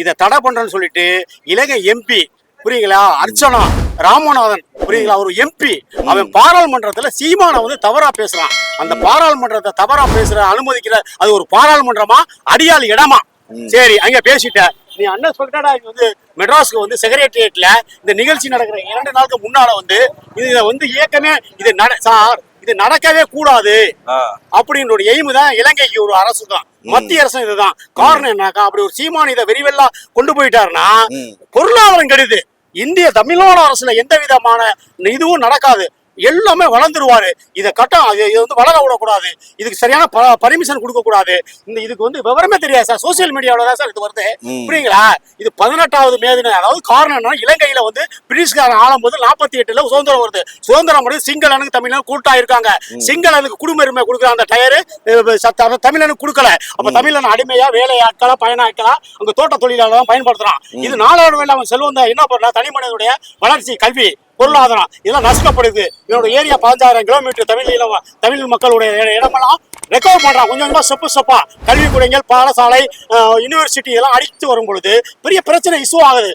இதை தடை பண்றேன்னு சொல்லிட்டு இலங்கை எம்பி புரியுங்களா, அர்ச்சனா ராமநாதன் புரியுங்களா, ஒரு எம்பி அவன் பாராளுமன்றத்துல சீமானை வந்து தவறா பேசுறான். அந்த பாராளுமன்றத்தை தவறா பேசுற அனுமதிக்கிற அது ஒரு பாராளுமன்றமா அடியாள் இடமா? சரி, அங்க பேசிட்ட நீ அண்ணன் சொல்லிட்டா. இங்க வந்து மெட்ராஸ்க்கு வந்து செக்ரட்டரியேட்ல இந்த நிகழ்ச்சி நடக்கிற 2 நாளுக்கு முன்னால வந்து இதை வந்து இயக்கமே இது நடக்கவே கூடாது அப்படின்ற ஒரு எய்மு தான் இலங்கைக்கு ஒரு அரசு தான், மத்திய அரசு இதுதான் காரணம். என்னக்கா அப்படி ஒரு சீமான் இதை விரிவெல்லாம் கொண்டு போயிட்டாருன்னா பொருளாதாரம் கெடுது. இந்திய தமிழ்நாடு அரசுல எந்த விதமான இதுவும் நடக்காது, எல்லாமே வளர்ந்துருவாரு. இதை கட்டம் இது வந்து வளர விடக்கூடாது, இதுக்கு சரியான பர்மிஷன் கொடுக்க கூடாது. இதுக்கு வந்து விவரமே தெரியாது சார், சோசியல் மீடியாவில தான் சார் இது வருது புரியுங்களா. இது 18வது மே தினம். அதாவது காரணம் என்ன, இலங்கையில வந்து பிரிட்டிஷ்காரன் ஆளும்போது 48ல சுதந்திரம் வருது. சுதந்திரம் வந்து சிங்களனுக்கு தமிழனுக்கு கூட்டா இருக்காங்க. சிங்களனுக்கு குடியுரிமை கொடுக்குற அந்த டயரு தமிழனுக்கு கொடுக்கல. அப்ப தமிழன் அடிமையா வேலை ஆட்களா பயனாட்களா அங்க தோட்ட தொழிலாளர் தான் பயன்படுத்துறான். இது நாளடைவில் அவன் செல்வந்த என்ன பண்றா, தனி மனிதனுடைய வளர்ச்சி கல்வி பொருளாதாரம் இதெல்லாம் நஷ்டப்படுது. இதோட ஏரியா 15,000 கிலோமீட்டர் தமிழ் மக்களுடைய இடமெல்லாம் ரெக்கவர் பண்றான். கொஞ்சம் கொஞ்சமா ஸ்டெப்பா கல்வி கூடங்கள் பாடசாலை யூனிவர்சிட்டி இதெல்லாம் அடித்து வரும் பொழுது பெரிய பிரச்சனை இஷ்யூ ஆகுது.